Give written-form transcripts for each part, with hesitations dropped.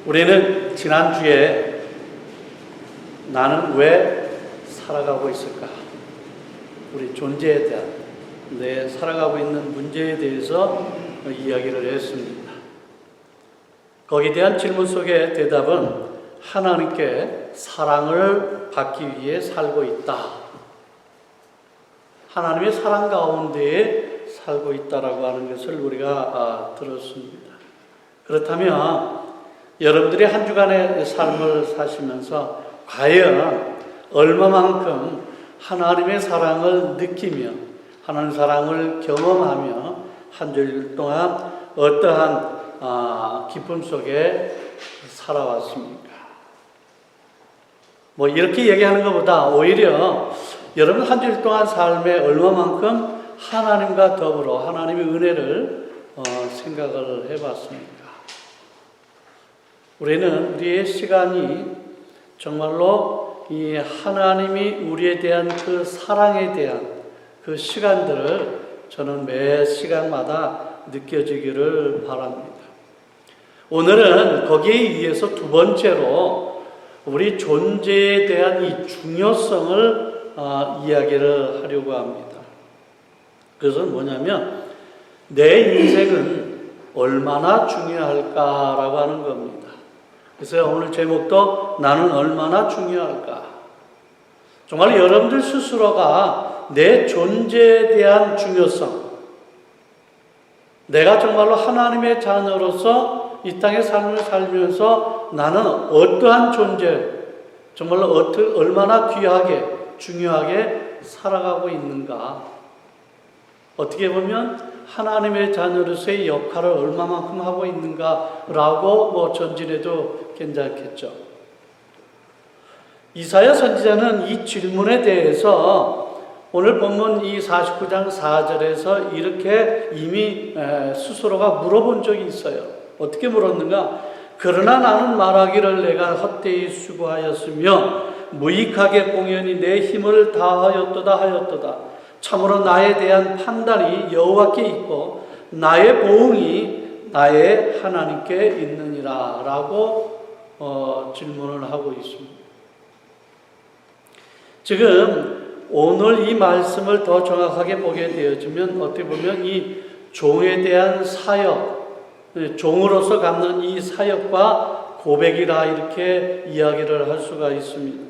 우리는 지난주에 나는 왜 살아가고 있을까? 우리 존재에 대한, 내 살아가고 있는 문제에 대해서 이야기를 했습니다. 거기에 대한 질문 속의 대답은 하나님께 사랑을 받기 위해 살고 있다. 하나님의 사랑 가운데에 살고 있다라고 하는 것을 우리가 들었습니다. 그렇다면 여러분들이 한 주간의 삶을 사시면서 과연 얼마만큼 하나님의 사랑을 느끼며 하나님의 사랑을 경험하며 한 주일 동안 어떠한 기쁨 속에 살아왔습니까? 뭐 이렇게 얘기하는 것보다 오히려 여러분 한 주일 동안 삶에 얼마만큼 하나님과 더불어 하나님의 은혜를 생각을 해봤습니까? 우리는 우리의 시간이 정말로 이 하나님이 우리에 대한 그 사랑에 대한 그 시간들을 저는 매 시간마다 느껴지기를 바랍니다. 오늘은 거기에 의해서 두 번째로 우리 존재에 대한 이 중요성을 이야기를 하려고 합니다. 그것은 뭐냐면 내 인생은 얼마나 중요할까라고 하는 겁니다. 그래서 오늘 제목도 나는 얼마나 중요할까? 정말 여러분들 스스로가 내 존재에 대한 중요성, 내가 정말로 하나님의 자녀로서 이 땅의 삶을 살면서 나는 어떠한 존재, 정말로 얼마나 귀하게, 중요하게 살아가고 있는가? 어떻게 보면 하나님의 자녀로서의 역할을 얼마만큼 하고 있는가라고 전진해도 괜찮겠죠. 이사야 선지자는 이 질문에 대해서 오늘 본문 이 49장 4절에서 이렇게 이미 스스로가 물어본 적이 있어요. 어떻게 물었는가? 그러나 나는 말하기를 내가 헛되이 수고하였으며 무익하게 공연히 내 힘을 다하였도다 하였도다. 참으로 나에 대한 판단이 여호와께 있고 나의 보응이 나의 하나님께 있느니라 라고 질문을 하고 있습니다. 지금 오늘 이 말씀을 더 정확하게 보게 되어지면 어떻게 보면 이 종에 대한 사역, 종으로서 갖는 이 사역과 고백이라 이렇게 이야기를 할 수가 있습니다.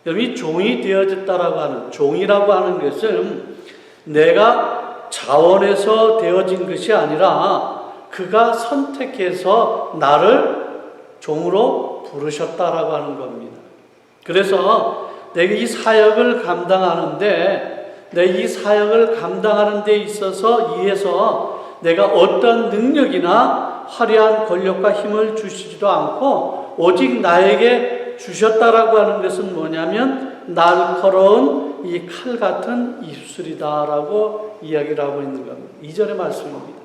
여기 종이 되어졌다라고 하는, 종이라고 하는 것은 내가 자원해서 되어진 것이 아니라 그가 선택해서 나를 종으로 부르셨다라고 하는 겁니다. 그래서 내가 이 사역을 감당하는데, 내 이 사역을 감당하는 데 있어서 이에서 내가 어떤 능력이나 화려한 권력과 힘을 주시지도 않고 오직 나에게 주셨다라고 하는 것은 뭐냐면 날카로운 이 칼 같은 입술이다라고 이야기를 하고 있는 겁니다. 2절의 말씀입니다.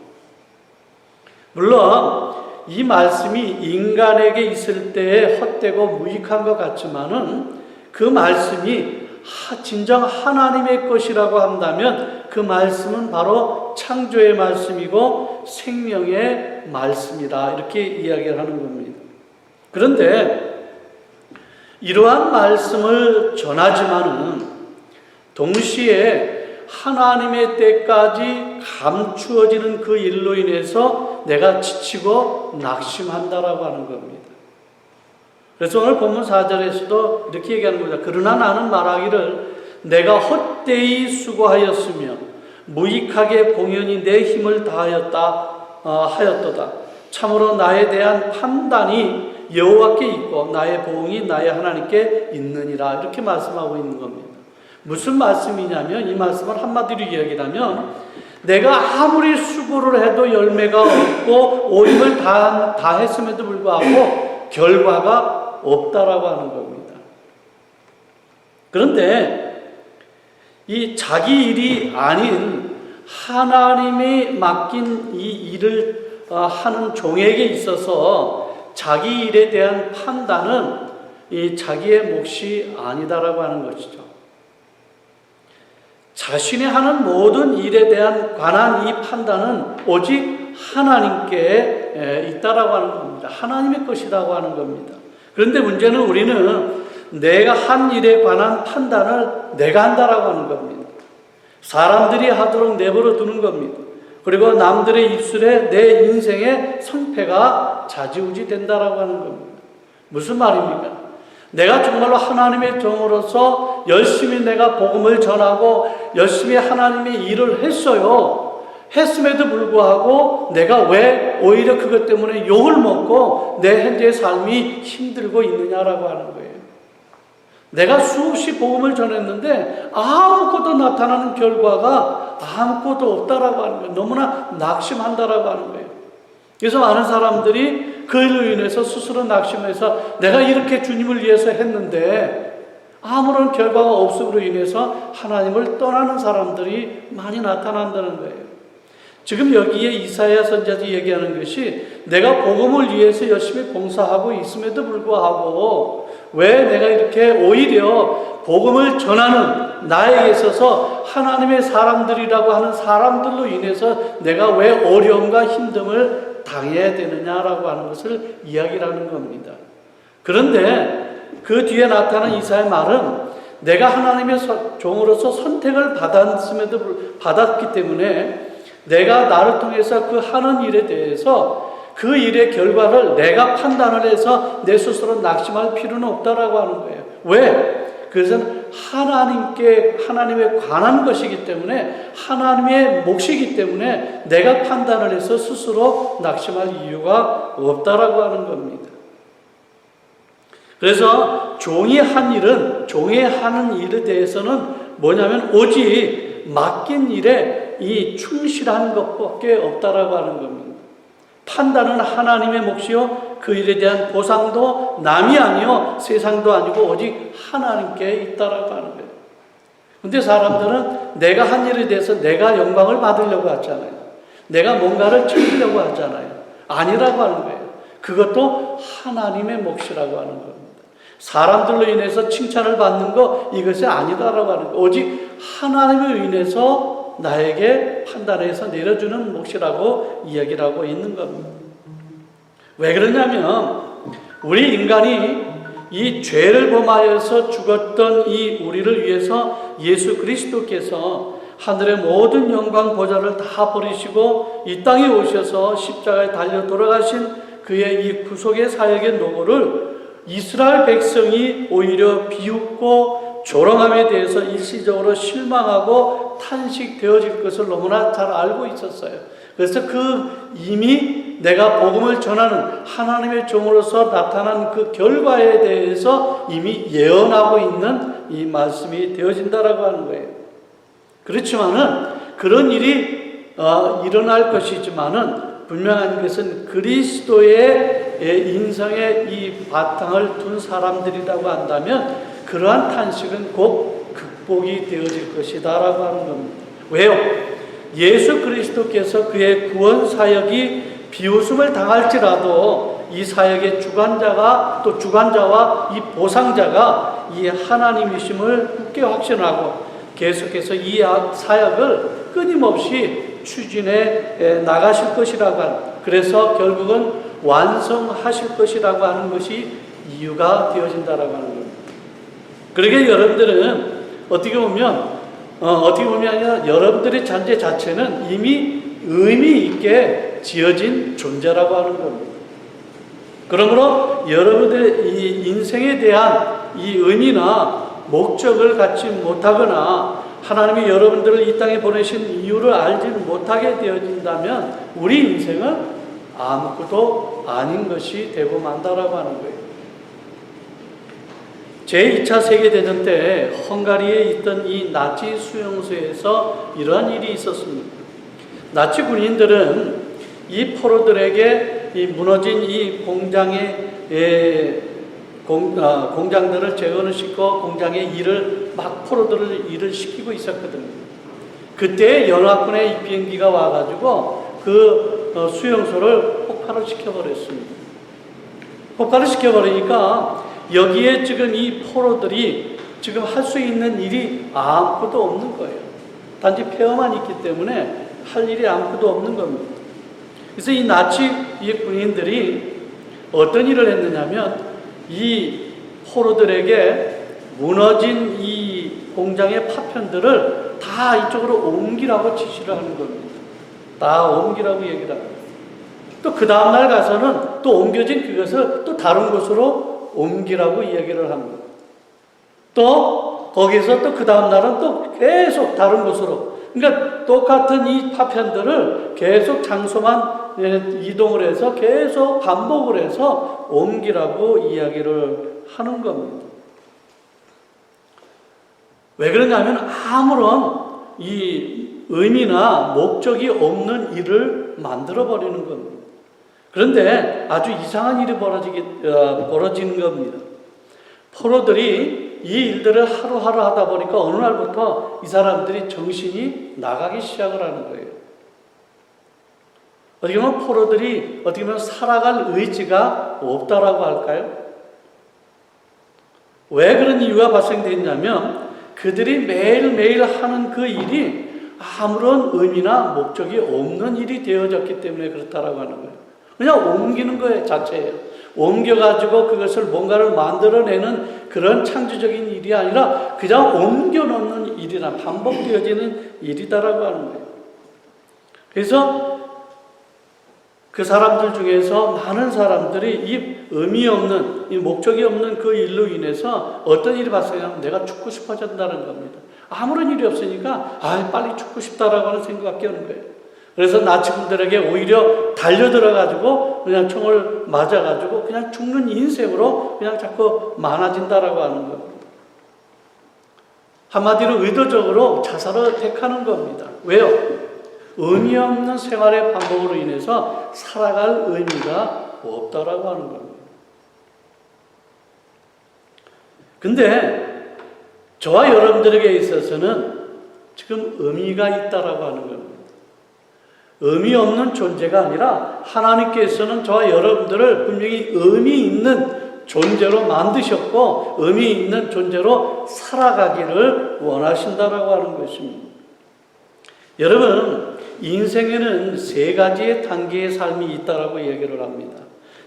물론 이 말씀이 인간에게 있을 때에 헛되고 무익한 것 같지만은 그 말씀이 진정 하나님의 것이라고 한다면 그 말씀은 바로 창조의 말씀이고 생명의 말씀이다. 이렇게 이야기를 하는 겁니다. 그런데 이러한 말씀을 전하지만은 동시에 하나님의 때까지 감추어지는 그 일로 인해서 내가 지치고 낙심한다라고 하는 겁니다. 그래서 오늘 본문 4절에서도 이렇게 얘기하는 겁니다. 그러나 나는 말하기를 내가 헛되이 수고하였으며 무익하게 공연히 내 힘을 다하였도다. 참으로 나에 대한 판단이 여호와께 있고 나의 보응이 나의 하나님께 있느니라. 이렇게 말씀하고 있는 겁니다. 무슨 말씀이냐면 이 말씀을 한마디로 이야기하면 내가 아무리 수고를 해도 열매가 없고 온 힘을 다 했음에도 불구하고 결과가 없다라고 하는 겁니다. 그런데 이 자기 일이 아닌 하나님이 맡긴 이 일을 하는 종에게 있어서 자기 일에 대한 판단은 이 자기의 몫이 아니다라고 하는 것이죠. 자신이 하는 모든 일에 대한 관한 이 판단은 오직 하나님께 있다라고 하는 겁니다. 하나님의 것이라고 하는 겁니다. 그런데 문제는 우리는 내가 한 일에 관한 판단을 내가 한다라고 하는 겁니다. 사람들이 하도록 내버려 두는 겁니다. 그리고 남들의 입술에 내 인생의 성패가 좌지우지 된다라고 하는 겁니다. 무슨 말입니까? 내가 정말로 하나님의 종으로서 열심히 내가 복음을 전하고 열심히 하나님의 일을 했어요. 했음에도 불구하고 내가 왜 오히려 그것 때문에 욕을 먹고 내 현재의 삶이 힘들고 있느냐라고 하는 거예요. 내가 수없이 복음을 전했는데 아무것도 나타나는 결과가 아무것도 없다라고 하는 거예요. 너무나 낙심한다라고 하는 거예요. 그래서 많은 사람들이 그 일로 인해서 스스로 낙심해서 내가 이렇게 주님을 위해서 했는데 아무런 결과가 없음으로 인해서 하나님을 떠나는 사람들이 많이 나타난다는 거예요. 지금 여기에 이사야 선지자들이 얘기하는 것이 내가 복음을 위해서 열심히 봉사하고 있음에도 불구하고 왜 내가 이렇게 오히려 복음을 전하는 나에게 있어서 하나님의 사람들이라고 하는 사람들로 인해서 내가 왜 어려움과 힘듦을 당해야 되느냐라고 하는 것을 이야기하는 겁니다. 그런데 그 뒤에 나타난 이사야의 말은 내가 하나님의 종으로서 선택을 받았기 때문에 내가 나를 통해서 그 하는 일에 대해서 그 일의 결과를 내가 판단을 해서 내 스스로 낙심할 필요는 없다라고 하는 거예요. 왜? 그것은 하나님에 관한 것이기 때문에 하나님의 몫이기 때문에 내가 판단을 해서 스스로 낙심할 이유가 없다라고 하는 겁니다. 그래서 종이 하는 일에 대해서는 뭐냐면 오직 맡긴 일에 이 충실한 것밖에 없다라고 하는 겁니다. 판단은 하나님의 몫이요 그 일에 대한 보상도 남이 아니요 세상도 아니고 오직 하나님께 있다라고 하는 거예요. 근데 사람들은 내가 한 일에 대해서 내가 영광을 받으려고 하잖아요. 내가 뭔가를 챙기려고 하잖아요. 아니라고 하는 거예요. 그것도 하나님의 몫이라고 하는 겁니다. 사람들로 인해서 칭찬을 받는 거 이것이 아니다라고 하는 거예요. 오직 하나님을 인해서 나에게 판단해서 내려주는 몫이라고 이야기를 하고 있는 겁니다. 왜 그러냐면 우리 인간이 이 죄를 범하여서 죽었던 이 우리를 위해서 예수 그리스도께서 하늘의 모든 영광 보좌를 다 버리시고 이 땅에 오셔서 십자가에 달려 돌아가신 그의 이 구속의 사역의 노고를 이스라엘 백성이 오히려 비웃고 조롱함에 대해서 일시적으로 실망하고 탄식되어질 것을 너무나 잘 알고 있었어요. 그래서 이미 내가 복음을 전하는 하나님의 종으로서 나타난 그 결과에 대해서 이미 예언하고 있는 이 말씀이 되어진다라고 하는 거예요. 그렇지만은 그런 일이 일어날 것이지만은 분명한 것은 그리스도의 인성의 이 바탕을 둔 사람들이라고 한다면 그러한 탄식은 곧 극복이 되어질 것이다라고 하는 겁니다. 왜요? 예수 그리스도께서 그의 구원 사역이 비웃음을 당할지라도 이 사역의 주관자와 이 보상자가 이 하나님이심을 굳게 확신하고 계속해서 이 사역을 끊임없이 추진해 나가실 것이라고 하는, 그래서 결국은 완성하실 것이라고 하는 것이 이유가 되어진다라고 하는 겁니다. 그러게 여러분들은 어떻게 보면 아니라 여러분들의 존재 자체는 이미 의미 있게 지어진 존재라고 하는 겁니다. 그러므로 여러분들의 이 인생에 대한 이 의미나 목적을 갖지 못하거나 하나님이 여러분들을 이 땅에 보내신 이유를 알지 못하게 되어진다면 우리 인생은 아무것도 아닌 것이 되고 만다라고 하는 거예요. 제2차 세계대전 때 헝가리에 있던 이 나치 수용소에서 이러한 일이 있었습니다. 나치 군인들은 이 포로들에게 이 무너진 이 공장들을 재건시키고 공장의 일을 포로들을 일을 시키고 있었거든요. 그때 연합군의 비행기가 와가지고 그 수용소를 폭발을 시켜버렸습니다. 폭발을 시켜버리니까 여기에 지금 이 포로들이 지금 할 수 있는 일이 아무것도 없는 거예요. 단지 폐허만 있기 때문에 할 일이 아무것도 없는 겁니다. 그래서 이 나치 군인들이 어떤 일을 했느냐면 이 포로들에게 무너진 이 공장의 파편들을 다 이쪽으로 옮기라고 지시를 하는 겁니다. 다 옮기라고 얘기를 합니다. 또 그 다음날 가서는 또 옮겨진 그것을 또 다른 곳으로 옮기라고 이야기를 합니다. 또 거기서 또 그 다음날은 또 계속 다른 곳으로, 그러니까 똑같은 이 파편들을 계속 장소만 이동을 해서 계속 반복을 해서 옮기라고 이야기를 하는 겁니다. 왜 그러냐면 아무런 이 의미나 목적이 없는 일을 만들어 버리는 겁니다. 그런데 아주 이상한 일이 벌어지는 겁니다. 포로들이 이 일들을 하루하루 하다 보니까 어느 날부터 이 사람들이 정신이 나가기 시작을 하는 거예요. 어떻게 보면 포로들이 어떻게 보면 살아갈 의지가 없다라고 할까요? 왜 그런 이유가 발생됐냐면 그들이 매일매일 하는 그 일이 아무런 의미나 목적이 없는 일이 되어졌기 때문에 그렇다라고 하는 거예요. 그냥 옮기는 거예요, 자체예요. 옮겨가지고 그것을 뭔가를 만들어내는 그런 창조적인 일이 아니라 그냥 옮겨놓는 일이나 반복되어지는 일이다라고 하는 거예요. 그래서 그 사람들 중에서 많은 사람들이 이 의미 없는, 이 목적이 없는 그 일로 인해서 어떤 일이 발생하면 내가 죽고 싶어진다는 겁니다. 아무런 일이 없으니까 빨리 죽고 싶다라고 하는 생각밖에 없는 거예요. 그래서 나치군들에게 오히려 달려들어가지고 그냥 총을 맞아가지고 그냥 죽는 인생으로 그냥 자꾸 많아진다라고 하는 겁니다. 한마디로 의도적으로 자살을 택하는 겁니다. 왜요? 의미 없는 생활의 반복으로 인해서 살아갈 의미가 없다라고 하는 겁니다. 근데 저와 여러분들에게 있어서는 지금 의미가 있다라고 하는 겁니다. 의미 없는 존재가 아니라 하나님께서는 저와 여러분들을 분명히 의미 있는 존재로 만드셨고 의미 있는 존재로 살아가기를 원하신다라고 하는 것입니다. 여러분, 인생에는 세 가지의 단계의 삶이 있다라고 얘기를 합니다.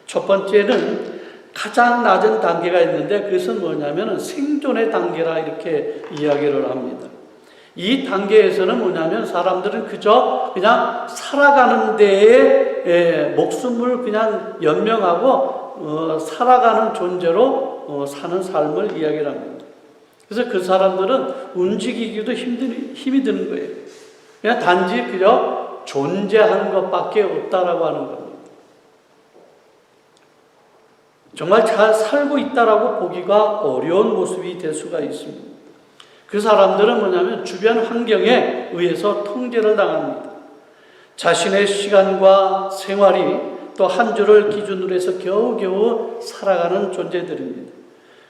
첫 번째는 가장 낮은 단계가 있는데 그것은 뭐냐면 생존의 단계라 이렇게 이야기를 합니다. 이 단계에서는 뭐냐면 사람들은 그냥 살아가는 데에 목숨을 그냥 연명하고 살아가는 존재로 사는 삶을 이야기를 합니다. 그래서 그 사람들은 움직이기도 힘이 드는 거예요. 그냥 단지 그저 존재하는 것밖에 없다라고 하는 겁니다. 정말 잘 살고 있다라고 보기가 어려운 모습이 될 수가 있습니다. 그 사람들은 뭐냐면 주변 환경에 의해서 통제를 당합니다. 자신의 시간과 생활이 또 한 주를 기준으로 해서 겨우겨우 살아가는 존재들입니다.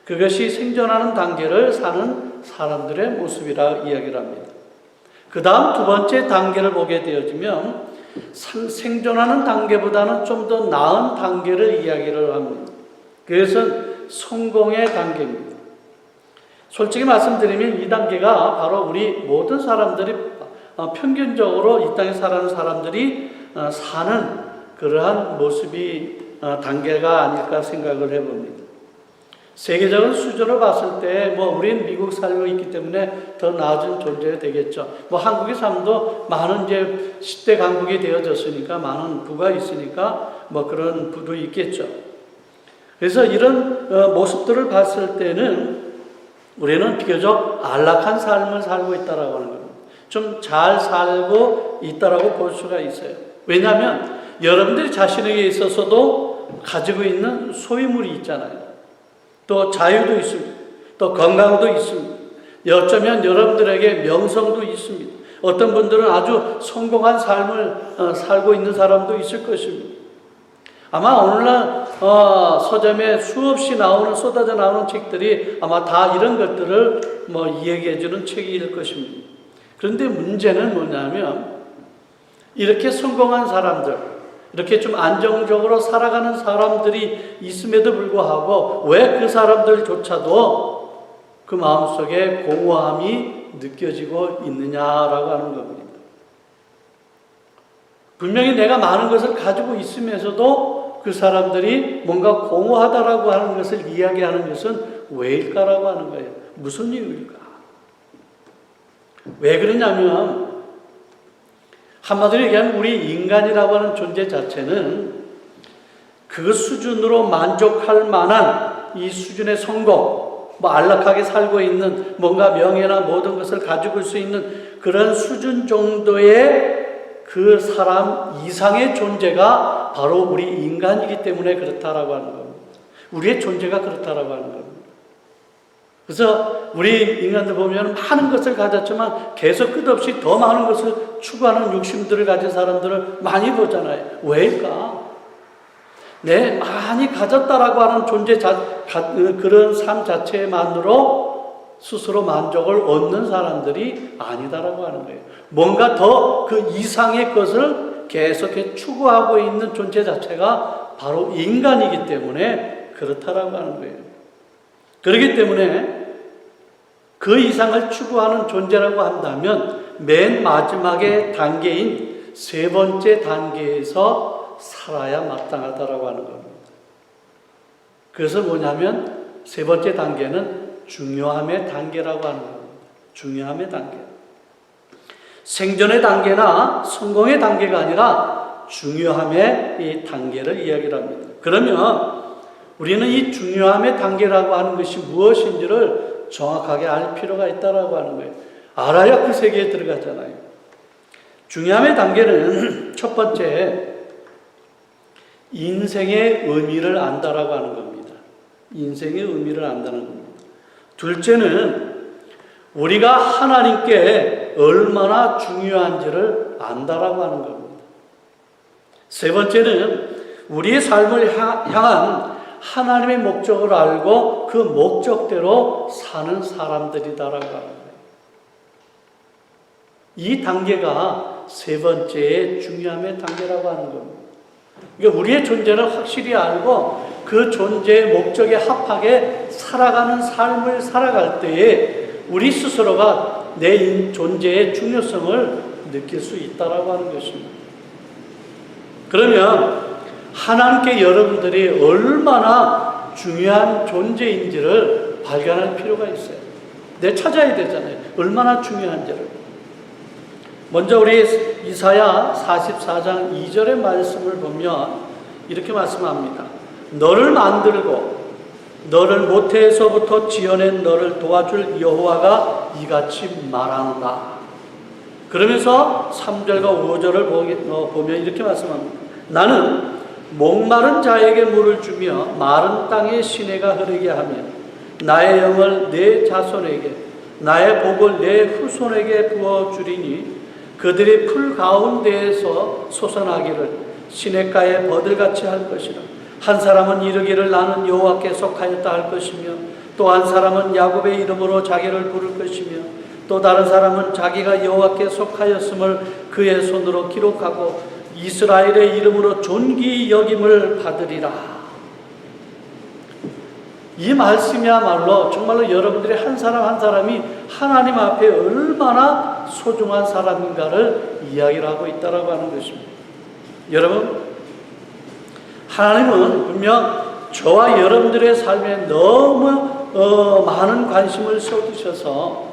그것이 생존하는 단계를 사는 사람들의 모습이라 이야기를 합니다. 그 다음 두 번째 단계를 보게 되어지면 생존하는 단계보다는 좀 더 나은 단계를 이야기를 합니다. 그것은 성공의 단계입니다. 솔직히 말씀드리면 이 단계가 바로 우리 모든 사람들이 평균적으로 이 땅에 살아가는 사람들이 사는 그러한 모습이 단계가 아닐까 생각을 해봅니다. 세계적인 수준을 봤을 때 우리는 미국 살고 있기 때문에 더 나아진 존재가 되겠죠. 한국의 삶도 많은 이제 10대 강국이 되어졌으니까 많은 부가 있으니까 그런 부도 있겠죠. 그래서 이런 모습들을 봤을 때는 우리는 비교적 안락한 삶을 살고 있다라고 하는 겁니다. 좀 잘 살고 있다라고 볼 수가 있어요. 왜냐하면 여러분들이 자신에게 있어서도 가지고 있는 소유물이 있잖아요. 또 자유도 있습니다. 또 건강도 있습니다. 어쩌면 여러분들에게 명성도 있습니다. 어떤 분들은 아주 성공한 삶을 살고 있는 사람도 있을 것입니다. 아마 오늘날 서점에 수없이 쏟아져 나오는 책들이 아마 다 이런 것들을 이야기해주는 책일 것입니다. 그런데 문제는 뭐냐면 이렇게 성공한 사람들, 이렇게 좀 안정적으로 살아가는 사람들이 있음에도 불구하고 왜 그 사람들조차도 그 마음속에 공허함이 느껴지고 있느냐라고 하는 겁니다. 분명히 내가 많은 것을 가지고 있으면서도 그 사람들이 뭔가 공허하다라고 하는 것을 이야기하는 것은 왜일까라고 하는 거예요. 무슨 이유일까? 왜 그러냐면 한마디로 얘기하면 우리 인간이라고 하는 존재 자체는 그 수준으로 만족할 만한 이 수준의 성공, 안락하게 살고 있는 뭔가 명예나 모든 것을 가지고 올 수 있는 그런 수준 정도의 그 사람 이상의 존재가 바로 우리 인간이기 때문에 그렇다라고 하는 겁니다. 우리의 존재가 그렇다라고 하는 겁니다. 그래서 우리 인간들 보면 많은 것을 가졌지만 계속 끝없이 더 많은 것을 추구하는 욕심들을 가진 사람들을 많이 보잖아요. 왜일까? 많이 가졌다라고 하는 존재 그런 삶 자체만으로 스스로 만족을 얻는 사람들이 아니다라고 하는 거예요. 뭔가 더 그 이상의 것을 계속해 추구하고 있는 존재 자체가 바로 인간이기 때문에 그렇다라고 하는 거예요. 그렇기 때문에 그 이상을 추구하는 존재라고 한다면 맨 마지막의 단계인 세 번째 단계에서 살아야 마땅하다라고 하는 겁니다. 그래서 뭐냐면 세 번째 단계는 중요함의 단계라고 하는 겁니다. 중요함의 단계. 생존의 단계나 성공의 단계가 아니라 중요함의 이 단계를 이야기를 합니다. 그러면 우리는 이 중요함의 단계라고 하는 것이 무엇인지를 정확하게 알 필요가 있다라고 하는 거예요. 알아야 그 세계에 들어가잖아요. 중요함의 단계는 첫 번째, 인생의 의미를 안다라고 하는 겁니다. 인생의 의미를 안다는 겁니다. 둘째는 우리가 하나님께 얼마나 중요한지를 안다라고 하는 겁니다. 세 번째는 우리의 삶을 향한 하나님의 목적을 알고 그 목적대로 사는 사람들이다라고 하는 거예요. 이 단계가 세 번째의 중요함의 단계라고 하는 겁니다. 그러니까 우리의 존재를 확실히 알고 그 존재의 목적에 합하게 살아가는 삶을 살아갈 때에 우리 스스로가 내 존재의 중요성을 느낄 수 있다라고 하는 것입니다. 그러면 하나님께 여러분들이 얼마나 중요한 존재인지를 발견할 필요가 있어요. 찾아야 되잖아요. 얼마나 중요한지를. 먼저 우리 이사야 44장 2절의 말씀을 보면 이렇게 말씀합니다. 너를 만들고 너를 모태에서부터 지어낸 너를 도와줄 여호와가 이같이 말한다. 그러면서 3절과 5절을 보면 이렇게 말씀합니다. 나는 목마른 자에게 물을 주며 마른 땅에 시내가 흐르게 하며 나의 영을 내 자손에게 나의 복을 내 후손에게 부어주리니 그들이 풀 가운데에서 솟아나기를 시냇가에 버들같이 할 것이라. 한 사람은 이르기를 나는 여호와께 속하였다 할 것이며 또 한 사람은 야곱의 이름으로 자기를 부를 것이며 또 다른 사람은 자기가 여호와께 속하였음을 그의 손으로 기록하고 이스라엘의 이름으로 존귀 여김을 받으리라. 이 말씀이야말로 정말로 여러분들이 한 사람 한 사람이 하나님 앞에 얼마나 소중한 사람인가를 이야기를 하고 있다라고 하는 것입니다. 여러분, 하나님은 분명 저와 여러분들의 삶에 너무 많은 관심을 쏟으셔서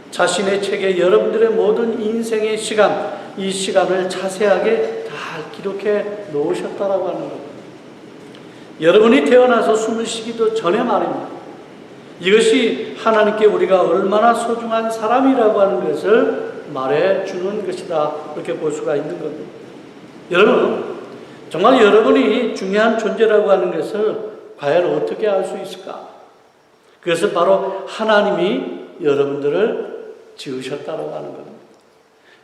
자신의 책에 여러분들의 모든 인생의 시간, 이 시간을 자세하게 잘 기록해 놓으셨다라고 하는 겁니다. 여러분이 태어나서 숨을 쉬기도 전에 말입니다. 이것이 하나님께 우리가 얼마나 소중한 사람이라고 하는 것을 말해주는 것이다. 그렇게 볼 수가 있는 겁니다. 여러분, 정말 여러분이 중요한 존재라고 하는 것을 과연 어떻게 알 수 있을까? 그것은 바로 하나님이 여러분들을 지으셨다라고 하는 겁니다.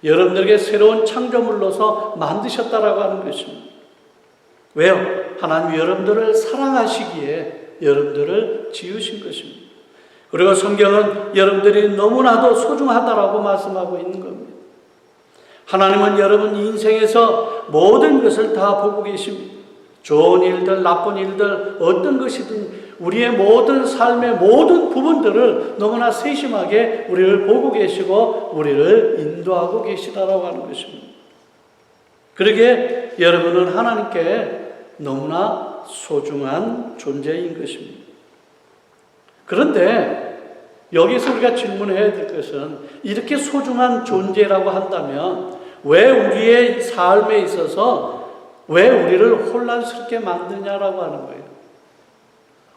여러분들에게 새로운 창조물로서 만드셨다라고 하는 것입니다. 왜요? 하나님이 여러분들을 사랑하시기에 여러분들을 지으신 것입니다. 그리고 성경은 여러분들이 너무나도 소중하다라고 말씀하고 있는 겁니다. 하나님은 여러분 인생에서 모든 것을 다 보고 계십니다. 좋은 일들, 나쁜 일들, 어떤 것이든 우리의 모든 삶의 모든 부분들을 너무나 세심하게 우리를 보고 계시고 우리를 인도하고 계시다라고 하는 것입니다. 그러기에 여러분은 하나님께 너무나 소중한 존재인 것입니다. 그런데 여기서 우리가 질문해야 될 것은 이렇게 소중한 존재라고 한다면 왜 우리의 삶에 있어서 왜 우리를 혼란스럽게 만드냐라고 하는 거예요.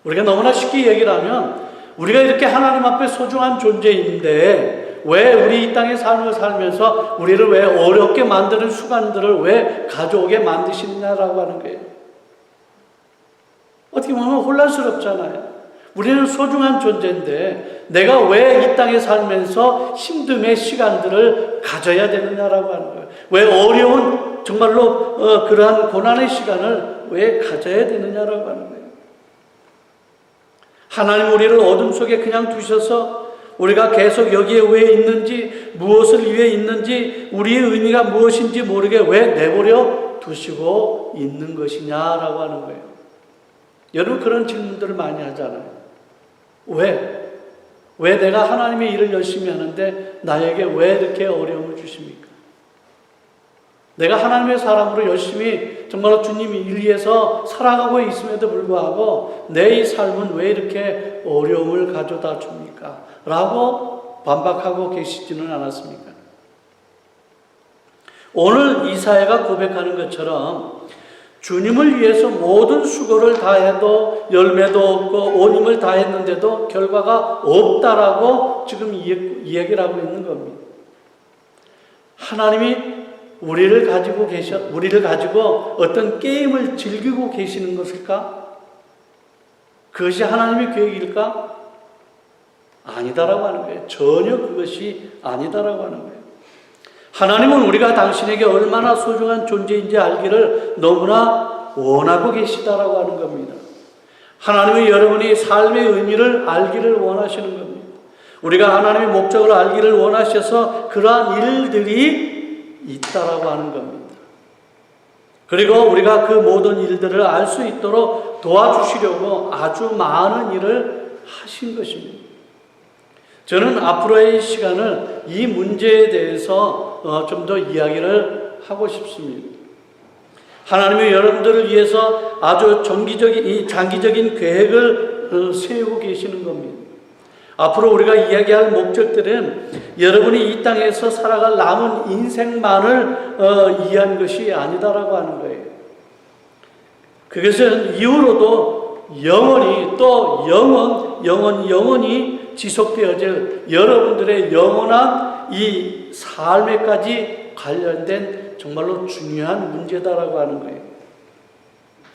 우리가 너무나 쉽게 얘기를 하면 우리가 이렇게 하나님 앞에 소중한 존재인데 왜 우리 이 땅의 삶을 살면서 우리를 왜 어렵게 만드는 순간들을 왜 가져오게 만드시느냐라고 하는 거예요. 어떻게 보면 혼란스럽잖아요. 우리는 소중한 존재인데 내가 왜 이 땅에 살면서 힘듦의 시간들을 가져야 되느냐라고 하는 거예요. 왜 어려운 정말로 그러한 고난의 시간을 왜 가져야 되느냐라고 하는 거예요. 하나님 우리를 어둠 속에 그냥 두셔서 우리가 계속 여기에 왜 있는지, 무엇을 위해 있는지, 우리의 의미가 무엇인지 모르게 왜 내버려 두시고 있는 것이냐라고 하는 거예요. 여러분 그런 질문들을 많이 하잖아요. 왜 내가 하나님의 일을 열심히 하는데 나에게 왜 이렇게 어려움을 주십니까? 내가 하나님의 사람으로 열심히 정말로 주님이 일 위해서 살아가고 있음에도 불구하고 내 이 삶은 왜 이렇게 어려움을 가져다 줍니까? 라고 반박하고 계시지는 않았습니까? 오늘 이사야가 고백하는 것처럼 주님을 위해서 모든 수고를 다해도 열매도 없고 온 힘을 다했는데도 결과가 없다라고 지금 이야기를 하고 있는 겁니다. 하나님이 우리를 가지고 어떤 게임을 즐기고 계시는 것일까? 그것이 하나님의 계획일까? 아니다라고 하는 거예요. 전혀 그것이 아니다라고 하는 거예요. 하나님은 우리가 당신에게 얼마나 소중한 존재인지 알기를 너무나 원하고 계시다라고 하는 겁니다. 하나님은 여러분이 삶의 의미를 알기를 원하시는 겁니다. 우리가 하나님의 목적을 알기를 원하셔서 그러한 일들이 있다라고 하는 겁니다. 그리고 우리가 그 모든 일들을 알 수 있도록 도와주시려고 아주 많은 일을 하신 것입니다. 저는 앞으로의 시간을 이 문제에 대해서 좀 더 이야기를 하고 싶습니다. 하나님이 여러분들을 위해서 아주 장기적인 계획을 세우고 계시는 겁니다. 앞으로 우리가 이야기할 목적들은 여러분이 이 땅에서 살아갈 남은 인생만을 이해한 것이 아니다라고 하는 거예요. 그것은 이후로도 영원히 또 영원히 지속되어질 여러분들의 영원한 이 삶에까지 관련된 정말로 중요한 문제다라고 하는 거예요.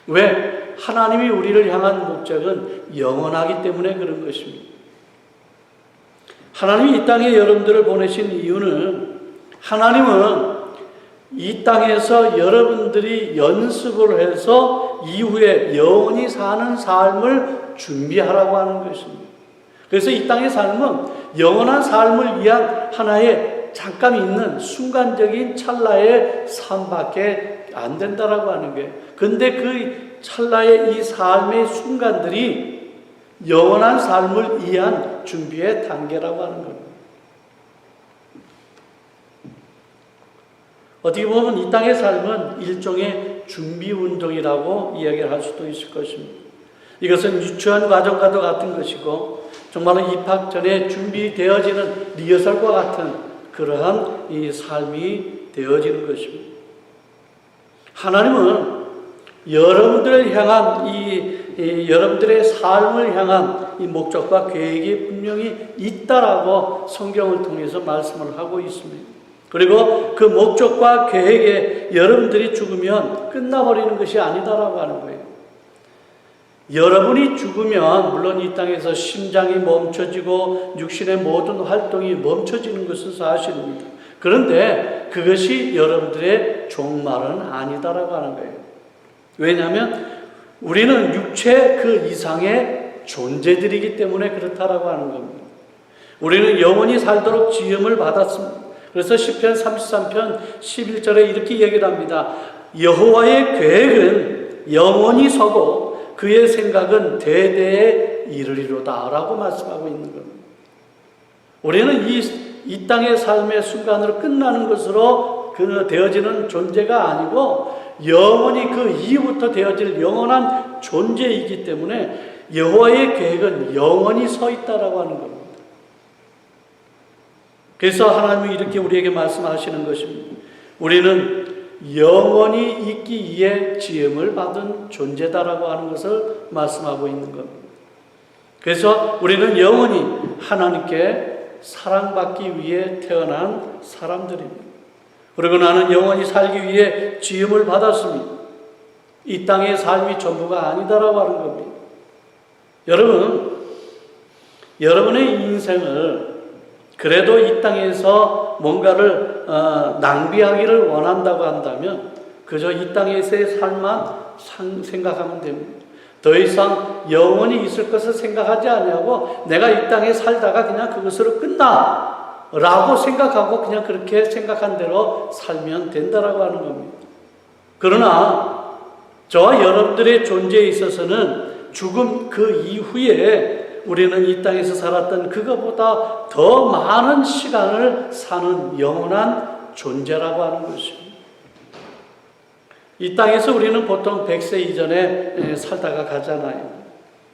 왜? 하나님이 우리를 향한 목적은 영원하기 때문에 그런 것입니다. 하나님이 이 땅에 여러분들을 보내신 이유는 하나님은 이 땅에서 여러분들이 연습을 해서 이후에 영원히 사는 삶을 준비하라고 하는 것입니다. 그래서 이 땅의 삶은 영원한 삶을 위한 하나의 잠깐 있는 순간적인 찰나의 삶밖에 안 된다라고 하는 거예요. 근데 그 찰나의 이 삶의 순간들이 영원한 삶을 위한 준비의 단계라고 하는 겁니다. 어떻게 보면 이 땅의 삶은 일종의 준비운동이라고 이야기를 할 수도 있을 것입니다. 이것은 유치원 과정과도 같은 것이고 정말로 입학 전에 준비되어지는 리허설과 같은 그러한 이 삶이 되어지는 것입니다. 하나님은 여러분들을 향한 여러분들의 삶을 향한 이 목적과 계획이 분명히 있다라고 성경을 통해서 말씀을 하고 있습니다. 그리고 그 목적과 계획에 여러분들이 죽으면 끝나버리는 것이 아니다라고 하는 거예요. 여러분이 죽으면 물론 이 땅에서 심장이 멈춰지고 육신의 모든 활동이 멈춰지는 것은 사실입니다. 그런데 그것이 여러분들의 종말은 아니다라고 하는 거예요. 왜냐하면 우리는 육체 그 이상의 존재들이기 때문에 그렇다라고 하는 겁니다. 우리는 영원히 살도록 지음을 받았습니다. 그래서 시편 33편 11절에 이렇게 얘기를 합니다. 여호와의 계획은 영원히 서고 그의 생각은 대대에 이르리로다 라고 말씀하고 있는 겁니다. 우리는 이 땅의 삶의 순간으로 끝나는 것으로 되어지는 존재가 아니고 영원히 그 이후부터 되어질 영원한 존재이기 때문에 여호와의 계획은 영원히 서 있다라고 하는 겁니다. 그래서 하나님이 이렇게 우리에게 말씀하시는 것입니다. 우리는 영원히 있기 위해 지음을 받은 존재다라고 하는 것을 말씀하고 있는 겁니다. 그래서 우리는 영원히 하나님께 사랑받기 위해 태어난 사람들입니다. 그리고 나는 영원히 살기 위해 지음을 받았습니다. 이 땅의 삶이 전부가 아니다라고 하는 겁니다. 여러분의 인생을 그래도 이 땅에서 뭔가를 낭비하기를 원한다고 한다면 그저 이 땅에서의 삶만 생각하면 됩니다. 더 이상 영원히 있을 것을 생각하지 아니하고 내가 이 땅에 살다가 그냥 그것으로 끝나 라고 생각하고 그냥 그렇게 생각한 대로 살면 된다라고 하는 겁니다. 그러나 저와 여러분들의 존재에 있어서는 죽음 그 이후에 우리는 이 땅에서 살았던 그것보다 더 많은 시간을 사는 영원한 존재라고 하는 것입니다. 이 땅에서 우리는 보통 100세 이전에 살다가 가잖아요.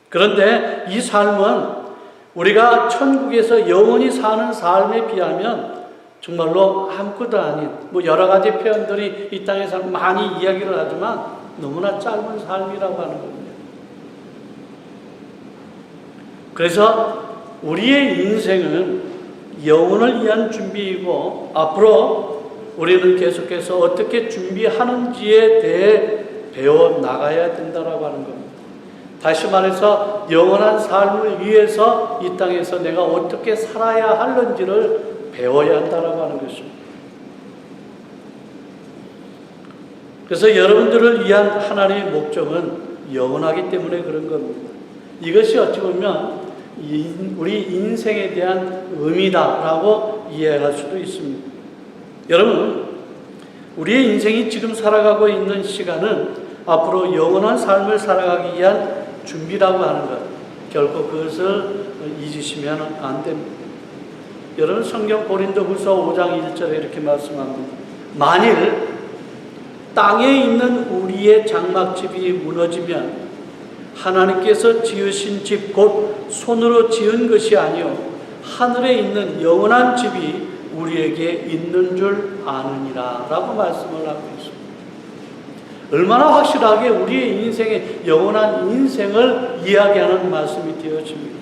그런데 이 삶은 우리가 천국에서 영원히 사는 삶에 비하면 정말로 아무것도 아닌 여러 가지 표현들이 이 땅에서 많이 이야기를 하지만 너무나 짧은 삶이라고 하는 겁니다. 그래서 우리의 인생은 영혼을 위한 준비이고 앞으로 우리는 계속해서 어떻게 준비하는지에 대해 배워 나가야 된다라고 하는 겁니다. 다시 말해서 영원한 삶을 위해서 이 땅에서 내가 어떻게 살아야 하는지를 배워야 한다라고 하는 것입니다. 그래서 여러분들을 위한 하나님의 목적은 영원하기 때문에 그런 겁니다. 이것이 어찌 보면 우리 인생에 대한 의미다라고 이해할 수도 있습니다. 여러분, 우리의 인생이 지금 살아가고 있는 시간은 앞으로 영원한 삶을 살아가기 위한 준비라고 하는 것, 결코 그것을 잊으시면 안 됩니다. 여러분, 성경 고린도후서 5장 1절에 이렇게 말씀합니다. 만일 땅에 있는 우리의 장막집이 무너지면 하나님께서 지으신 집 곧 손으로 지은 것이 아니요 하늘에 있는 영원한 집이 우리에게 있는 줄 아느니라 라고 말씀을 하고 있습니다. 얼마나 확실하게 우리의 인생의 영원한 인생을 이야기하는 말씀이 되어집니다.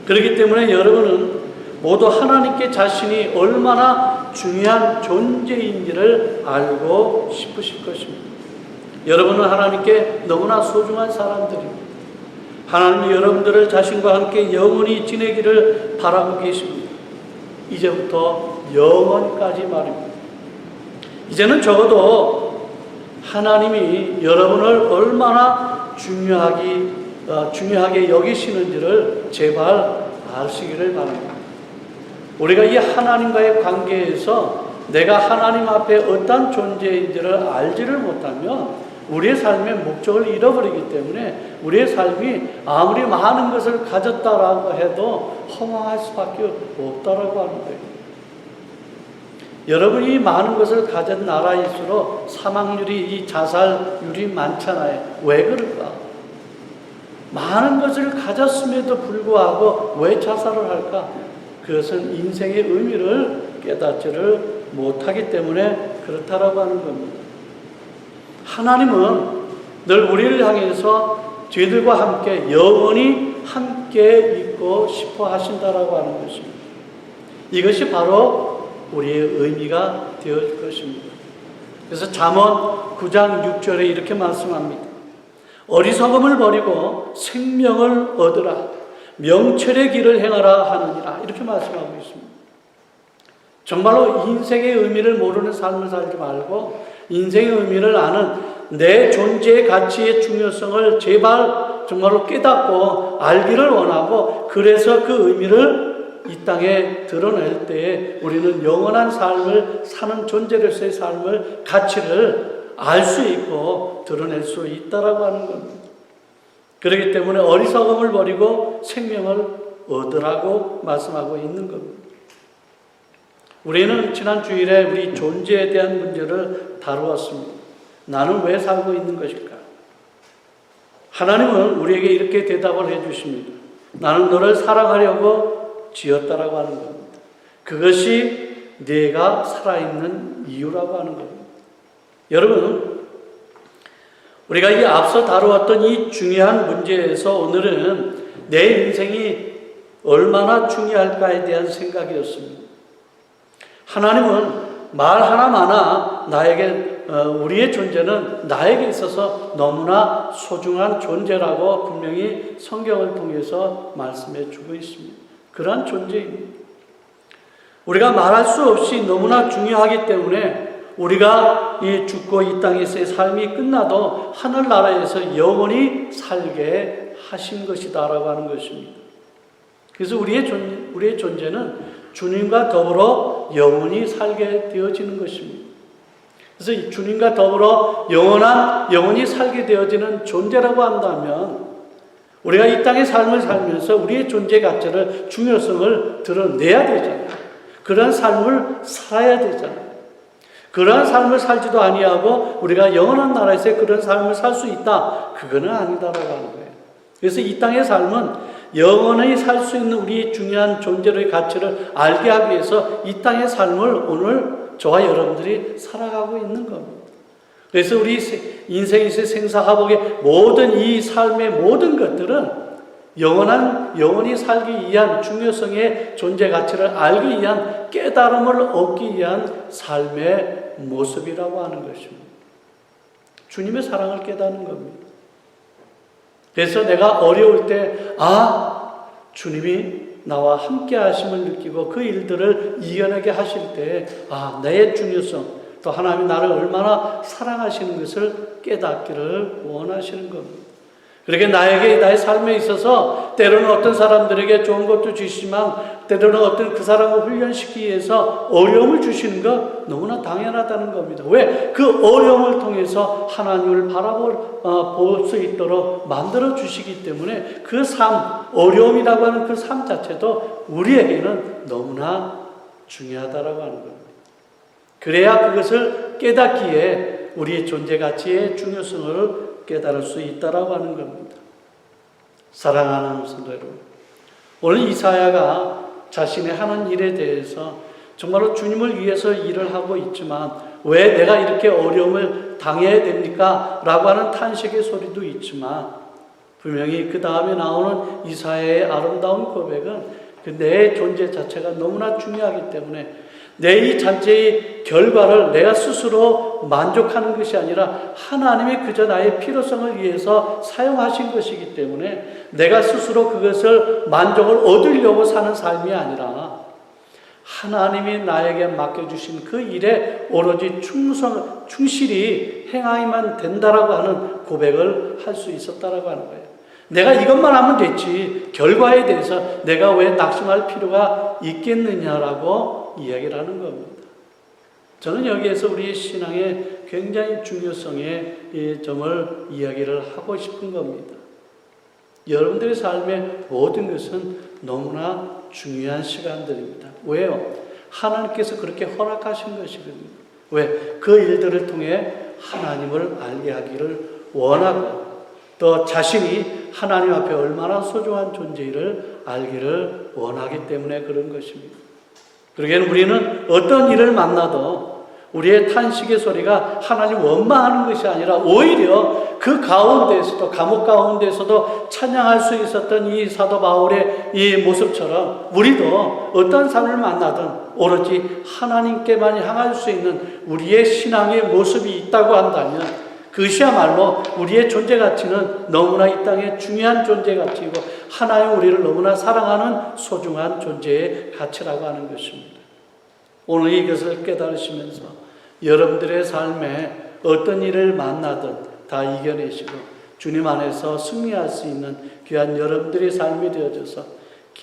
그렇기 때문에 여러분은 모두 하나님께 자신이 얼마나 중요한 존재인지를 알고 싶으실 것입니다. 여러분은 하나님께 너무나 소중한 사람들입니다. 하나님이 여러분들을 자신과 함께 영원히 지내기를 바라고 계십니다. 이제부터 영원까지 말입니다. 이제는 적어도 하나님이 여러분을 얼마나 중요하게 여기시는지를 제발 아시기를 바랍니다. 우리가 이 하나님과의 관계에서 내가 하나님 앞에 어떤 존재인지를 알지를 못하면 우리의 삶의 목적을 잃어버리기 때문에 우리의 삶이 아무리 많은 것을 가졌다라고 해도 허망할 수밖에 없다라고 하는 거예요. 여러분이 많은 것을 가진 나라일수록 사망률이, 이 자살률이 많잖아요. 왜 그럴까? 많은 것을 가졌음에도 불구하고 왜 자살을 할까? 그것은 인생의 의미를 깨닫지를 못하기 때문에 그렇다라고 하는 겁니다. 하나님은 늘 우리를 향해서 저희들과 함께 영원히 함께 있고 싶어 하신다라고 하는 것입니다. 이것이 바로 우리의 의미가 되어질 것입니다. 그래서 잠언 9장 6절에 이렇게 말씀합니다. 어리석음을 버리고 생명을 얻으라, 명철의 길을 행하라 하느니라, 이렇게 말씀하고 있습니다. 정말로 인생의 의미를 모르는 삶을 살지 말고 인생의 의미를 아는 내 존재의 가치의 중요성을 제발 정말로 깨닫고 알기를 원하고, 그래서 그 의미를 이 땅에 드러낼 때에 우리는 영원한 삶을 사는 존재로서의 삶을, 가치를 알 수 있고 드러낼 수 있다라고 하는 겁니다. 그렇기 때문에 어리석음을 버리고 생명을 얻으라고 말씀하고 있는 겁니다. 우리는 지난 주일에 우리 존재에 대한 문제를 다루었습니다. 나는 왜 살고 있는 것일까? 하나님은 우리에게 이렇게 대답을 해주십니다. 나는 너를 사랑하려고 지었다라고 하는 겁니다. 그것이 네가 살아있는 이유라고 하는 겁니다. 여러분, 우리가 이 앞서 다루었던 이 중요한 문제에서 오늘은 내 인생이 얼마나 중요할까에 대한 생각이었습니다. 하나님은 말 하나마나 우리의 존재는 나에게 있어서 너무나 소중한 존재라고 분명히 성경을 통해서 말씀해 주고 있습니다. 그러한 존재입니다. 우리가 말할 수 없이 너무나 중요하기 때문에 우리가 이 죽고 이 땅에서의 삶이 끝나도 하늘나라에서 영원히 살게 하신 것이다라고 하는 것입니다. 그래서 우리의 존재는 주님과 더불어 영원히 살게 되어지는 것입니다. 그래서 이 주님과 더불어 영원히 살게 되어지는 존재라고 한다면 우리가 이 땅의 삶을 살면서 우리의 존재 가치를, 중요성을 드러내야 되잖아요. 그런 삶을 살아야 되잖아요. 그러한 삶을 살지도 아니하고 우리가 영원한 나라에서 그런 삶을 살 수 있다. 그거는 아니다라고 하는 거예요. 그래서 이 땅의 삶은 영원히 살 수 있는 우리의 중요한 존재의 가치를 알게 하기 위해서 이 땅의 삶을 오늘 저와 여러분들이 살아가고 있는 겁니다. 그래서 우리 인생에서 생사화복의 모든 이 삶의 모든 것들은 영원히 살기 위한 중요성의 존재 가치를 알기 위한 깨달음을 얻기 위한 삶의 모습이라고 하는 것입니다. 주님의 사랑을 깨닫는 겁니다. 그래서 내가 어려울 때 주님이 나와 함께 하심을 느끼고 그 일들을 이겨내게 하실 때 내 중요성, 또 하나님이 나를 얼마나 사랑하시는 것을 깨닫기를 원하시는 겁니다. 그렇게 나의 삶에 있어서 때로는 어떤 사람들에게 좋은 것도 주시지만 때로는 어떤 그 사람을 훈련시키기 위해서 어려움을 주시는 것 너무나 당연하다는 겁니다. 왜? 그 어려움을 통해서 하나님을 볼 수 있도록 만들어 주시기 때문에 그 삶, 어려움이라고 하는 그 삶 자체도 우리에게는 너무나 중요하다라고 하는 겁니다. 그래야 그것을 깨닫기에 우리의 존재 가치의 중요성을 깨달을 수 있다라고 하는 겁니다. 사랑하는 성도 여러분, 오늘 이사야가 자신의 하는 일에 대해서 정말로 주님을 위해서 일을 하고 있지만 왜 내가 이렇게 어려움을 당해야 됩니까? 라고 하는 탄식의 소리도 있지만 분명히 그 다음에 나오는 이사야의 아름다운 고백은 내 존재 자체가 너무나 중요하기 때문에 내 이 잔재의 결과를 내가 스스로 만족하는 것이 아니라 하나님이 그저 나의 필요성을 위해서 사용하신 것이기 때문에 내가 스스로 그것을 만족을 얻으려고 사는 삶이 아니라 하나님이 나에게 맡겨주신 그 일에 오로지 충실히 행하기만 된다라고 하는 고백을 할 수 있었다라고 하는 거예요. 내가 이것만 하면 됐지 결과에 대해서 내가 왜 낙심할 필요가 있겠느냐라고 이야기를 하는 겁니다. 저는 여기에서 우리의 신앙의 굉장히 중요성의 이 점을 이야기를 하고 싶은 겁니다. 여러분들의 삶의 모든 것은 너무나 중요한 시간들입니다. 왜요? 하나님께서 그렇게 허락하신 것이거든요. 왜? 그 일들을 통해 하나님을 알게 하기를 원하고 또 자신이 하나님 앞에 얼마나 소중한 존재를 알기를 원하기 때문에 그런 것입니다. 그러기에는 우리는 어떤 일을 만나도 우리의 탄식의 소리가 하나님 원망하는 것이 아니라 오히려 그 가운데에서도 감옥 가운데에서도 찬양할 수 있었던 이 사도 바울의 이 모습처럼 우리도 어떤 삶을 만나든 오로지 하나님께만 향할 수 있는 우리의 신앙의 모습이 있다고 한다면 그것이야말로 우리의 존재 가치는 너무나 이 땅의 중요한 존재 가치이고 하나님 우리를 너무나 사랑하는 소중한 존재의 가치라고 하는 것입니다. 오늘 이것을 깨달으시면서 여러분들의 삶에 어떤 일을 만나든 다 이겨내시고 주님 안에서 승리할 수 있는 귀한 여러분들의 삶이 되어져서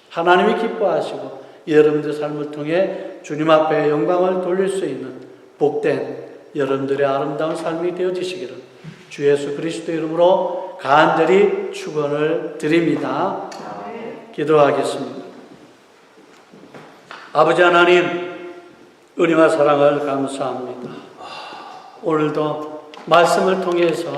하나님이 기뻐하시고 여러분들의 삶을 통해 주님 앞에 영광을 돌릴 수 있는 복된 여러분들의 아름다운 삶이 되어지시기를 주 예수 그리스도 이름으로 간절히 축원을 드립니다. 기도하겠습니다. 아버지 하나님, 은혜와 사랑을 감사합니다. 오늘도 말씀을 통해서